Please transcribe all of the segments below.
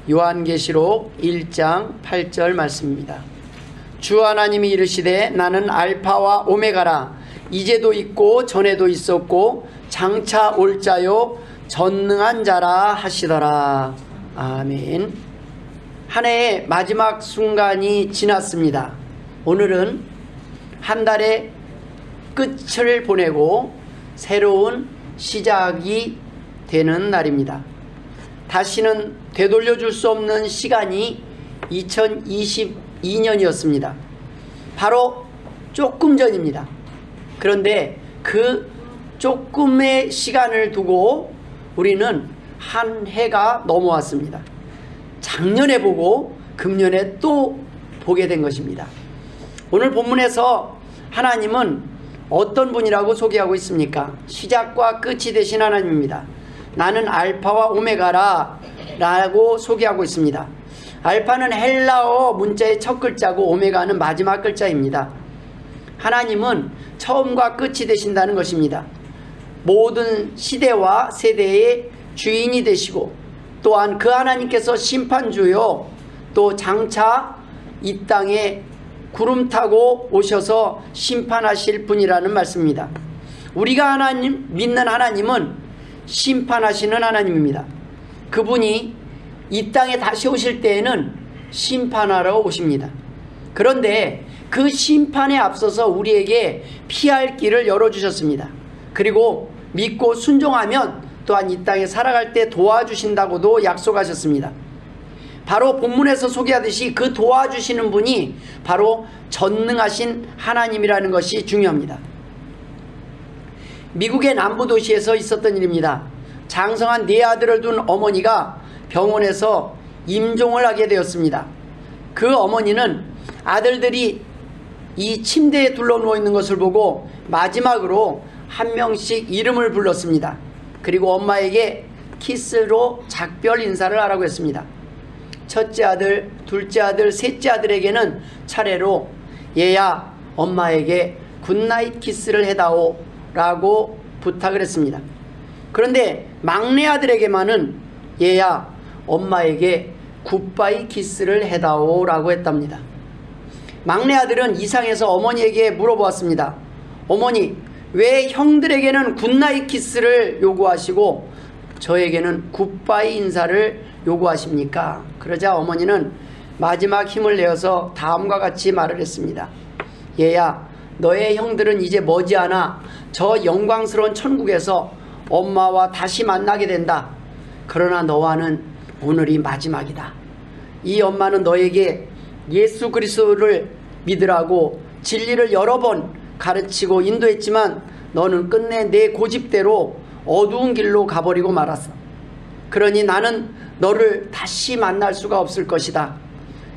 요한계시록 1장 8절 말씀입니다. 주 하나님이 이르시되 나는 알파와 오메가라. 이제도 있고 전에도 있었고 장차 올 자요 전능한 자라 하시더라. 아멘. 한 해의 마지막 순간이 지났습니다. 오늘은 한 달의 끝을 보내고 새로운 시작이 되는 날입니다. 다시는 되돌려 줄 수 없는 시간이 2022년이었습니다. 바로 조금 전입니다. 그런데 그 조금의 시간을 두고 우리는 한 해가 넘어왔습니다. 작년에 보고 금년에 또 보게 된 것입니다. 오늘 본문에서 하나님은 어떤 분이라고 소개하고 있습니까? 시작과 끝이 되신 하나님입니다. 나는 알파와 오메가라 라고 소개하고 있습니다. 알파는 헬라어 문자의 첫 글자고 오메가는 마지막 글자입니다. 하나님은 처음과 끝이 되신다는 것입니다. 모든 시대와 세대의 주인이 되시고 또한 그 하나님께서 심판주요 또 장차 이 땅에 구름 타고 오셔서 심판하실 분이라는 말씀입니다. 우리가 믿는 하나님은 심판하시는 하나님입니다. 그분이 이 땅에 다시 오실 때에는 심판하러 오십니다. 그런데 그 심판에 앞서서 우리에게 피할 길을 열어주셨습니다. 그리고 믿고 순종하면 또한 이 땅에 살아갈 때 도와주신다고도 약속하셨습니다. 바로 본문에서 소개하듯이 그 도와주시는 분이 바로 전능하신 하나님이라는 것이 중요합니다. 미국의 남부 도시에서 있었던 일입니다. 장성한 4아들을 둔 어머니가 병원에서 임종을 하게 되었습니다. 그 어머니는 아들들이 이 침대에 둘러 누워 있는 것을 보고 마지막으로 한 명씩 이름을 불렀습니다. 그리고 엄마에게 키스로 작별 인사를 하라고 했습니다. 첫째 아들, 둘째 아들, 셋째 아들에게는 차례로 얘야 엄마에게 굿나잇 키스를 해다오 라고 부탁을 했습니다. 그런데 막내 아들에게만은 얘야 엄마에게 굿바이 키스를 해다오 라고 했답니다. 막내 아들은 이상해서 어머니에게 물어보았습니다. 어머니, 왜 형들에게는 굿나잇 키스를 요구하시고 저에게는 굿바이 인사를 요구하십니까? 그러자 어머니는 마지막 힘을 내어서 다음과 같이 말을 했습니다. 얘야, 너의 형들은 이제 머지않아 저 영광스러운 천국에서 엄마와 다시 만나게 된다. 그러나 너와는 오늘이 마지막이다. 이 엄마는 너에게 예수 그리스도를 믿으라고 진리를 여러 번 가르치고 인도했지만 너는 끝내 내 고집대로 어두운 길로 가버리고 말았어. 그러니 나는 너를 다시 만날 수가 없을 것이다.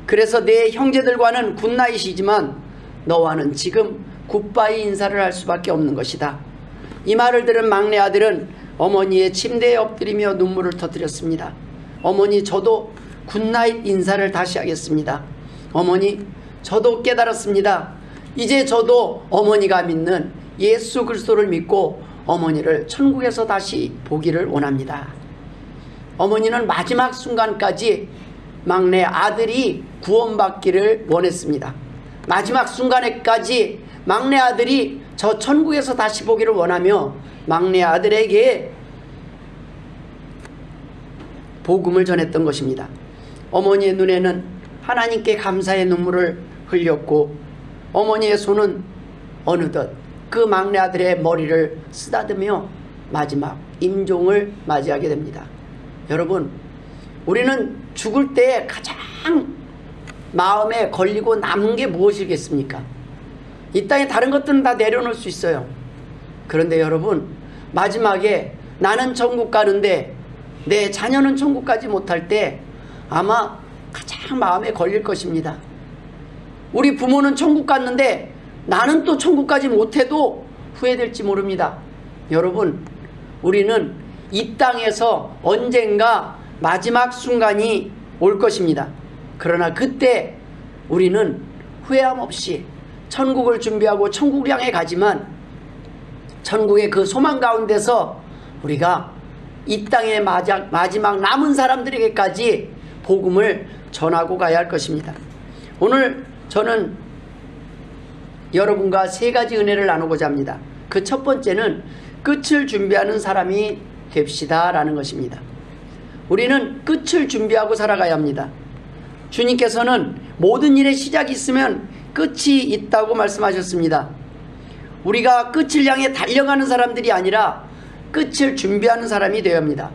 그래서 내 형제들과는 굿나잇이지만 너와는 지금 굿바이 인사를 할 수밖에 없는 것이다. 이 말을 들은 막내 아들은 어머니의 침대에 엎드리며 눈물을 터뜨렸습니다. 어머니, 저도 굿나잇 인사를 다시 하겠습니다. 어머니, 저도 깨달았습니다. 이제 저도 어머니가 믿는 예수 그리스도를 믿고 어머니를 천국에서 다시 보기를 원합니다. 어머니는 마지막 순간까지 막내 아들이 구원받기를 원했습니다. 마지막 순간에까지 막내 아들이 저 천국에서 다시 보기를 원하며 막내 아들에게 복음을 전했던 것입니다. 어머니의 눈에는 하나님께 감사의 눈물을 흘렸고 어머니의 손은 어느덧 그 막내 아들의 머리를 쓰다듬며 마지막 임종을 맞이하게 됩니다. 여러분, 우리는 죽을 때 가장 마음에 걸리고 남은 게 무엇이겠습니까? 이 땅에 다른 것들은 다 내려놓을 수 있어요. 그런데 여러분, 마지막에 나는 천국 가는데 내 자녀는 천국 가지 못할 때 아마 가장 마음에 걸릴 것입니다. 우리 부모는 천국 갔는데 나는 또 천국 가지 못해도 후회될지 모릅니다. 여러분, 우리는 이 땅에서 언젠가 마지막 순간이 올 것입니다. 그러나 그때 우리는 후회함 없이 천국을 준비하고 천국을 향해 가지만 천국의 그 소망 가운데서 우리가 이 땅의 마지막 남은 사람들에게까지 복음을 전하고 가야 할 것입니다. 오늘 저는 여러분과 세 가지 은혜를 나누고자 합니다. 그 첫 번째는 끝을 준비하는 사람이 됩시다 라는 것입니다. 우리는 끝을 준비하고 살아가야 합니다. 주님께서는 모든 일에 시작이 있으면 끝이 있다고 말씀하셨습니다. 우리가 끝을 향해 달려가는 사람들이 아니라 끝을 준비하는 사람이 되어야 합니다.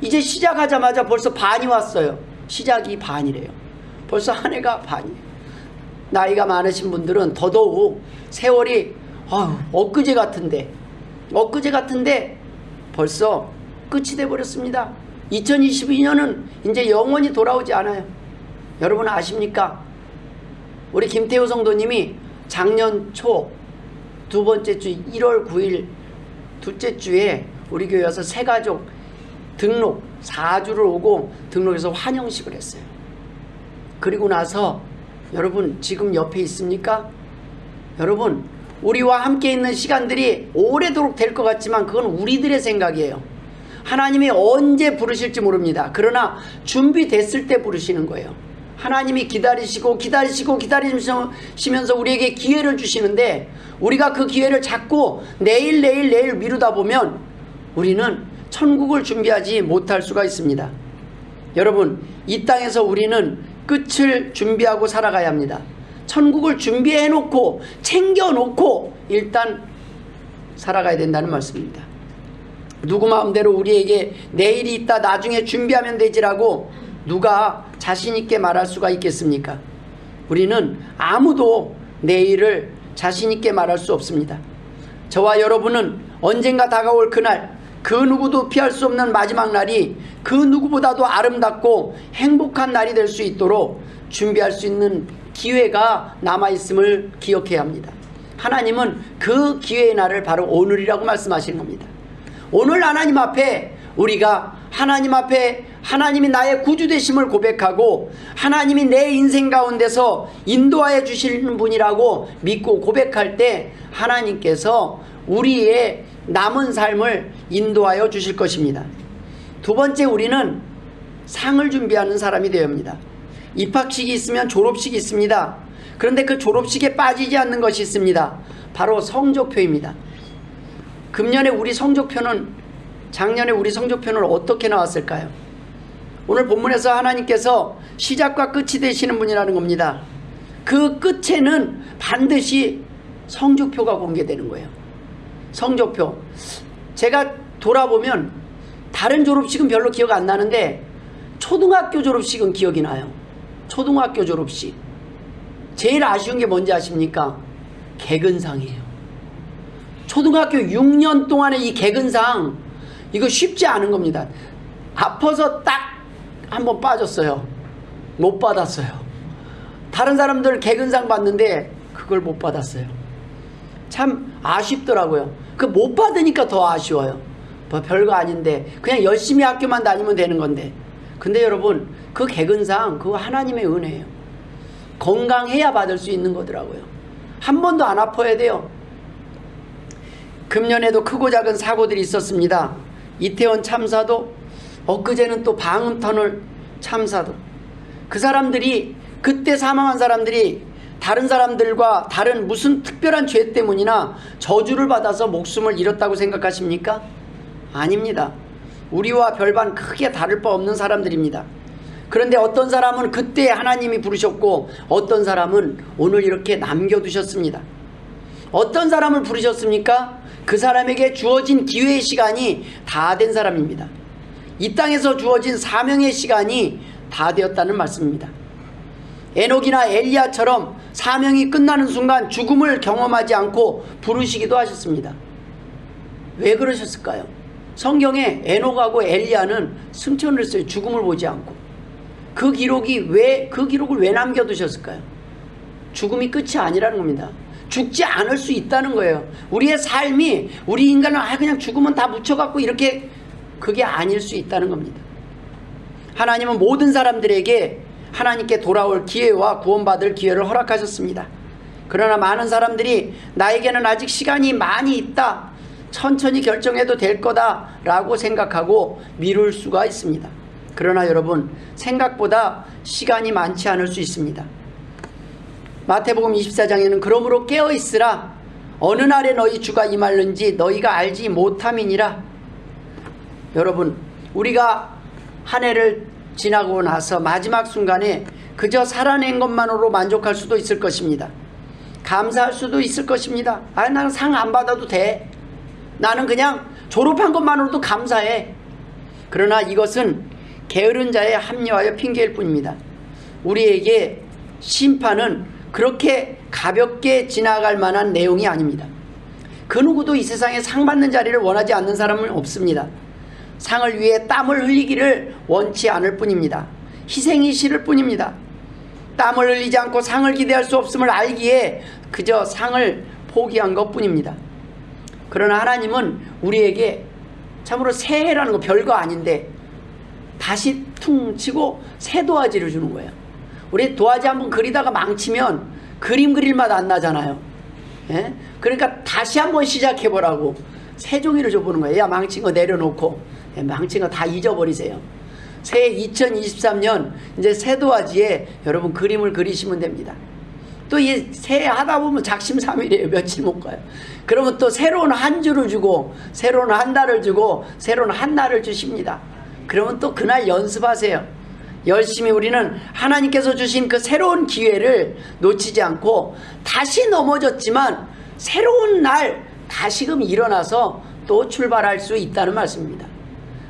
이제 시작하자마자 벌써 반이 왔어요. 시작이 반이래요. 벌써 한 해가 반이에요. 나이가 많으신 분들은 더더욱 세월이 엊그제 같은데 벌써 끝이 돼버렸습니다. 2022년은 이제 영원히 돌아오지 않아요. 여러분 아십니까? 우리 김태우 성도님이 작년 초 두 번째 주 1월 9일 둘째 주에 우리 교회 와서 새가족 등록 4주를 오고 등록해서 환영식을 했어요. 그리고 나서 여러분 지금 옆에 있습니까? 여러분 우리와 함께 있는 시간들이 오래도록 될 것 같지만 그건 우리들의 생각이에요. 하나님이 언제 부르실지 모릅니다. 그러나 준비됐을 때 부르시는 거예요. 하나님이 기다리시면서 우리에게 기회를 주시는데 우리가 그 기회를 자꾸 내일 미루다 보면 우리는 천국을 준비하지 못할 수가 있습니다. 여러분 이 땅에서 우리는 끝을 준비하고 살아가야 합니다. 천국을 준비해놓고 챙겨놓고 일단 살아가야 된다는 말씀입니다. 누구 마음대로 우리에게 내일이 있다 나중에 준비하면 되지라고 누가 자신있게 말할 수가 있겠습니까? 우리는 아무도 내일을 자신있게 말할 수 없습니다. 저와 여러분은 언젠가 다가올 그날, 그 누구도 피할 수 없는 마지막 날이 그 누구보다도 아름답고 행복한 날이 될 수 있도록 준비할 수 있는 기회가 남아있음을 기억해야 합니다. 하나님은 그 기회의 날을 바로 오늘이라고 말씀하시는 겁니다. 오늘 하나님 앞에 우리가 하나님 앞에 하나님이 나의 구주 되심을 고백하고 하나님이 내 인생 가운데서 인도하여 주시는 분이라고 믿고 고백할 때 하나님께서 우리의 남은 삶을 인도하여 주실 것입니다. 두 번째 우리는 상을 준비하는 사람이 되어야 합니다. 입학식이 있으면 졸업식이 있습니다. 그런데 그 졸업식에 빠지지 않는 것이 있습니다. 바로 성적표입니다. 금년에 우리 성적표는 작년에 우리 성적표는 어떻게 나왔을까요? 오늘 본문에서 하나님께서 시작과 끝이 되시는 분이라는 겁니다. 그 끝에는 반드시 성적표가 공개되는 거예요. 성적표. 제가 돌아보면 다른 졸업식은 별로 기억 안 나는데 초등학교 졸업식은 기억이 나요. 초등학교 졸업식. 제일 아쉬운 게 뭔지 아십니까? 개근상이에요. 초등학교 6년 동안의 이 개근상, 이거 쉽지 않은 겁니다. 아파서 딱 한번 빠졌어요. 못 받았어요. 다른 사람들 개근상 받는데 그걸 못 받았어요. 참 아쉽더라고요. 그 못 받으니까 더 아쉬워요. 뭐 별거 아닌데 그냥 열심히 학교만 다니면 되는 건데. 근데 여러분 그 개근상 그거 하나님의 은혜예요. 건강해야 받을 수 있는 거더라고요. 한 번도 안 아파야 돼요. 금년에도 크고 작은 사고들이 있었습니다. 이태원 참사도, 엊그제는 또 방음터널 참사도. 그 사람들이, 그때 사망한 사람들이 다른 사람들과 다른 무슨 특별한 죄 때문이나 저주를 받아서 목숨을 잃었다고 생각하십니까? 아닙니다. 우리와 별반 크게 다를 바 없는 사람들입니다. 그런데 어떤 사람은 그때 하나님이 부르셨고 어떤 사람은 오늘 이렇게 남겨두셨습니다. 어떤 사람을 부르셨습니까? 그 사람에게 주어진 기회의 시간이 다 된 사람입니다. 이 땅에서 주어진 사명의 시간이 다 되었다는 말씀입니다. 에녹이나 엘리야처럼 사명이 끝나는 순간 죽음을 경험하지 않고 부르시기도 하셨습니다. 왜 그러셨을까요? 성경에 에녹하고 엘리야는 승천을 했어요. 죽음을 보지 않고. 그 기록을 왜 남겨두셨을까요? 죽음이 끝이 아니라는 겁니다. 죽지 않을 수 있다는 거예요. 우리의 삶이, 우리 인간은 그냥 죽으면 다 묻혀갖고 이렇게, 그게 아닐 수 있다는 겁니다. 하나님은 모든 사람들에게 하나님께 돌아올 기회와 구원받을 기회를 허락하셨습니다. 그러나 많은 사람들이 나에게는 아직 시간이 많이 있다, 천천히 결정해도 될 거다 라고 생각하고 미룰 수가 있습니다. 그러나 여러분, 생각보다 시간이 많지 않을 수 있습니다. 마태복음 24장에는 그러므로 깨어있으라. 어느 날에 너희 주가 임할는지 너희가 알지 못함이니라. 여러분, 우리가 한 해를 지나고 나서 마지막 순간에 그저 살아낸 것만으로 만족할 수도 있을 것입니다. 감사할 수도 있을 것입니다. 나는 상 안 받아도 돼. 나는 그냥 졸업한 것만으로도 감사해. 그러나 이것은 게으른 자에 합리하여 핑계일 뿐입니다. 우리에게 심판은 그렇게 가볍게 지나갈 만한 내용이 아닙니다. 그 누구도 이 세상에 상 받는 자리를 원하지 않는 사람은 없습니다. 상을 위해 땀을 흘리기를 원치 않을 뿐입니다. 희생이 싫을 뿐입니다. 땀을 흘리지 않고 상을 기대할 수 없음을 알기에 그저 상을 포기한 것 뿐입니다. 그러나 하나님은 우리에게 참으로 새해라는 거 별거 아닌데 다시 퉁 치고 새 도화지를 주는 거예요. 우리 도화지 한번 그리다가 망치면 그림 그릴 맛 안 나잖아요. 예? 그러니까 다시 한번 시작해보라고 새 종이를 줘보는 거예요. 야, 망친 거 내려놓고, 망친 거 다 잊어버리세요. 새해 2023년 이제 새 도화지에 여러분 그림을 그리시면 됩니다. 또 이 새해 하다 보면 작심삼일이에요. 며칠 못 가요. 그러면 또 새로운 한 주를 주고 새로운 한 달을 주고 새로운 한 날을 주십니다. 그러면 또 그날 연습하세요. 열심히 우리는 하나님께서 주신 그 새로운 기회를 놓치지 않고 다시 넘어졌지만 새로운 날 다시금 일어나서 또 출발할 수 있다는 말씀입니다.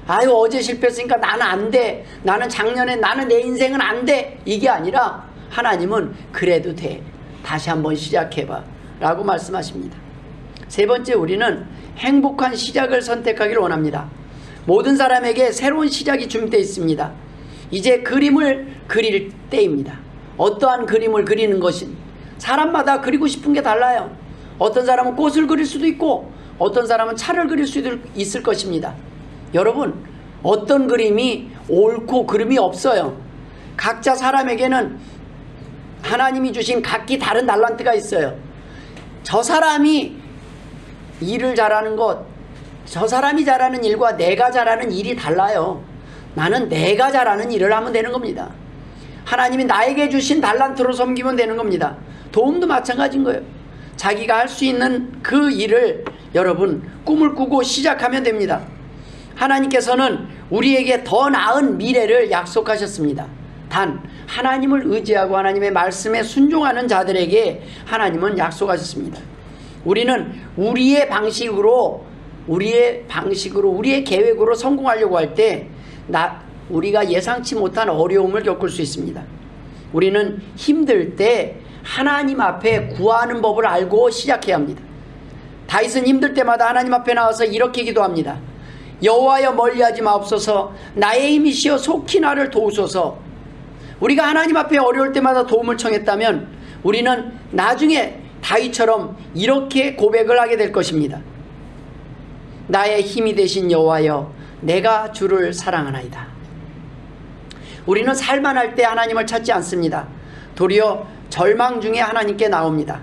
아유, 어제 실패했으니까 나는 안 돼. 나는 작년에 나는 내 인생은 안 돼. 이게 아니라 하나님은 그래도 돼. 다시 한번 시작해봐 라고 말씀하십니다. 세 번째, 우리는 행복한 시작을 선택하기를 원합니다. 모든 사람에게 새로운 시작이 준비되어 있습니다. 이제 그림을 그릴 때입니다. 어떠한 그림을 그리는 것인 사람마다 그리고 싶은 게 달라요. 어떤 사람은 꽃을 그릴 수도 있고 어떤 사람은 차를 그릴 수도 있을 것입니다. 여러분, 어떤 그림이 옳고 그름이 없어요. 각자 사람에게는 하나님이 주신 각기 다른 달란트가 있어요. 저 사람이 일을 잘하는 것, 저 사람이 잘하는 일과 내가 잘하는 일이 달라요. 나는 내가 잘하는 일을 하면 되는 겁니다. 하나님이 나에게 주신 달란트로 섬기면 되는 겁니다. 도움도 마찬가지인 거예요. 자기가 할 수 있는 그 일을 여러분 꿈을 꾸고 시작하면 됩니다. 하나님께서는 우리에게 더 나은 미래를 약속하셨습니다. 단 하나님을 의지하고 하나님의 말씀에 순종하는 자들에게 하나님은 약속하셨습니다. 우리는 우리의 방식으로 우리의 계획으로 성공하려고 할 때 우리가 예상치 못한 어려움을 겪을 수 있습니다. 우리는 힘들 때 하나님 앞에 구하는 법을 알고 시작해야 합니다. 다윗은 힘들 때마다 하나님 앞에 나와서 이렇게 기도합니다. 여호와여, 멀리하지 마옵소서. 나의 힘이시여 속히 나를 도우소서. 우리가 하나님 앞에 어려울 때마다 도움을 청했다면 우리는 나중에 다윗처럼 이렇게 고백을 하게 될 것입니다. 나의 힘이 되신 여호와여, 내가 주를 사랑하나이다. 우리는 살만할 때 하나님을 찾지 않습니다. 도리어 절망 중에 하나님께 나옵니다.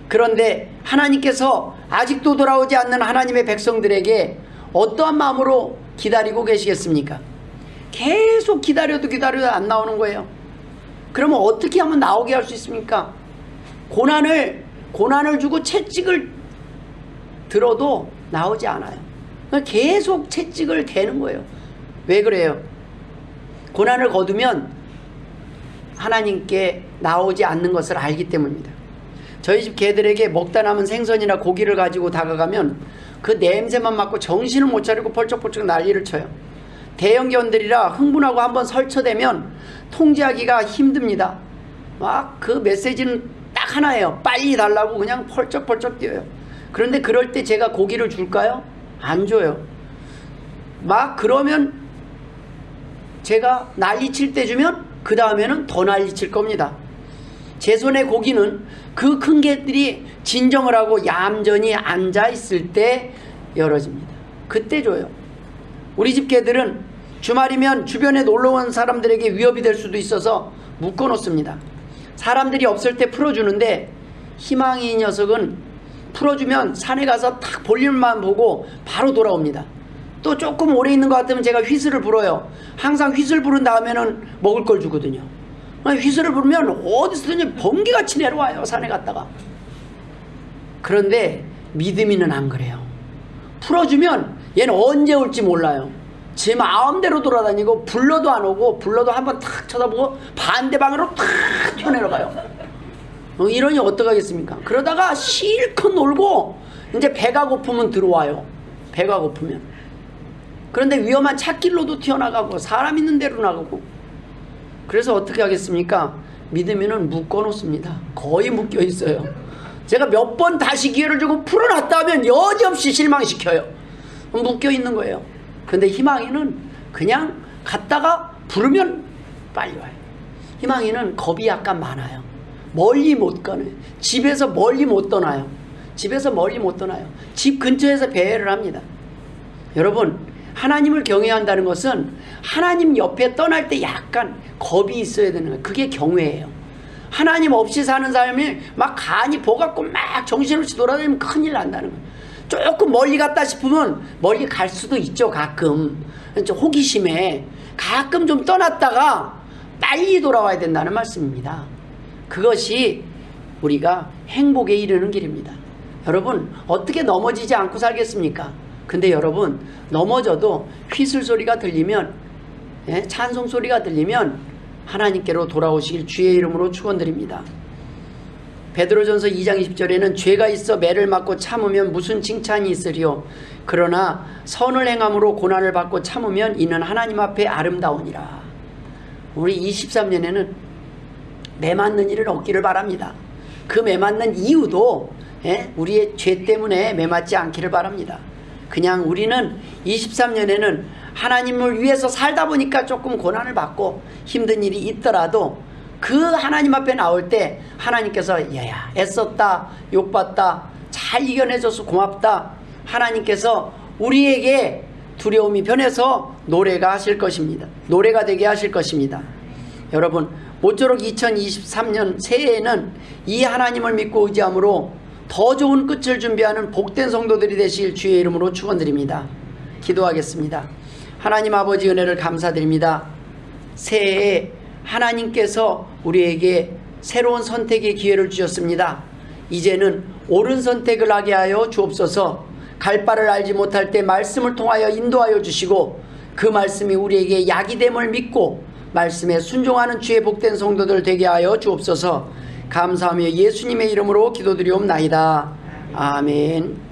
그런데 하나님께서 아직도 돌아오지 않는 하나님의 백성들에게 어떠한 마음으로 기다리고 계시겠습니까? 계속 기다려도 안 나오는 거예요. 그러면 어떻게 하면 나오게 할 수 있습니까? 고난을 주고 채찍을 들어도 나오지 않아요. 계속 채찍을 대는 거예요. 왜 그래요? 고난을 거두면 하나님께 나오지 않는 것을 알기 때문입니다. 저희 집 개들에게 먹다 남은 생선이나 고기를 가지고 다가가면 그 냄새만 맡고 정신을 못 차리고 펄쩍펄쩍 난리를 쳐요. 대형견들이라 흥분하고 한번 설쳐대면 통제하기가 힘듭니다. 막 그 메시지는 딱 하나예요. 빨리 달라고 그냥 펄쩍펄쩍 뛰어요. 그런데 그럴 때 제가 고기를 줄까요? 안 줘요. 막 그러면 제가 난리칠 때 주면 그 다음에는 더 난리칠 겁니다. 제 손에 고기는 그 큰 개들이 진정을 하고 얌전히 앉아있을 때 열어집니다. 그때 줘요. 우리 집 개들은 주말이면 주변에 놀러온 사람들에게 위협이 될 수도 있어서 묶어놓습니다. 사람들이 없을 때 풀어주는데 희망이 이 녀석은 풀어주면 산에 가서 딱 볼일만 보고 바로 돌아옵니다. 또 조금 오래 있는 것 같으면 제가 휘슬을 불어요. 항상 휘슬 부른 다음에는 먹을 걸 주거든요. 휘슬을 부르면 어디서든지 번개같이 내려와요, 산에 갔다가. 그런데 믿음이는 안 그래요. 풀어주면 얘는 언제 올지 몰라요. 제 마음대로 돌아다니고 불러도 안 오고, 불러도 한번 탁 쳐다보고 반대 방으로 탁 튀어내려가요. 이러니 어떡하겠습니까? 그러다가 실컷 놀고 이제 배가 고프면 들어와요. 배가 고프면. 그런데 위험한 찻길로도 튀어나가고 사람 있는 데로 나가고. 그래서 어떻게 하겠습니까? 믿으면은 묶어놓습니다. 거의 묶여 있어요. 제가 몇 번 다시 기회를 주고 풀어놨다 하면 여지없이 실망시켜요. 묶여 있는 거예요. 근데 희망이는 그냥 갔다가 부르면 빨리 와요. 희망이는 겁이 약간 많아요. 멀리 못 가요. 집에서 멀리 못 떠나요. 집에서 멀리 못 떠나요. 집 근처에서 배회를 합니다. 여러분, 하나님을 경외한다는 것은 하나님 옆에 떠날 때 약간 겁이 있어야 되는 거예요. 그게 경외예요. 하나님 없이 사는 삶이 막 간이 보갖고 막 정신없이 돌아다니면 큰일 난다는 거예요. 조금 멀리 갔다 싶으면 멀리 갈 수도 있죠. 가끔 호기심에 가끔 좀 떠났다가 빨리 돌아와야 된다는 말씀입니다. 그것이 우리가 행복에 이르는 길입니다. 여러분, 어떻게 넘어지지 않고 살겠습니까? 근데 여러분, 넘어져도 휘슬 소리가 들리면, 찬송 소리가 들리면 하나님께로 돌아오시길 주의 이름으로 축원드립니다. 베드로전서 2장 20절에는 죄가 있어 매를 맞고 참으면 무슨 칭찬이 있으리요. 그러나 선을 행함으로 고난을 받고 참으면 이는 하나님 앞에 아름다우니라. 우리 23년에는 매 맞는 일을 얻기를 바랍니다. 그 매 맞는 이유도 우리의 죄 때문에 매 맞지 않기를 바랍니다. 그냥 우리는 23년에는 하나님을 위해서 살다 보니까 조금 고난을 받고 힘든 일이 있더라도 그 하나님 앞에 나올 때 하나님께서 야야 애썼다, 욕받다, 잘 이겨내줘서 고맙다. 하나님께서 우리에게 두려움이 변해서 노래가 하실 것입니다. 노래가 되게 하실 것입니다. 여러분, 모쪼록 2023년 새해에는 이 하나님을 믿고 의지함으로 더 좋은 끝을 준비하는 복된 성도들이 되실 주의 이름으로 축원드립니다. 기도하겠습니다. 하나님 아버지, 은혜를 감사드립니다. 새해에 하나님께서 우리에게 새로운 선택의 기회를 주셨습니다. 이제는 옳은 선택을 하게 하여 주옵소서. 갈 바를 알지 못할 때 말씀을 통하여 인도하여 주시고, 그 말씀이 우리에게 약이 됨을 믿고 말씀에 순종하는 주의 복된 성도들 되게 하여 주옵소서. 감사하며 예수님의 이름으로 기도드리옵나이다. 아멘.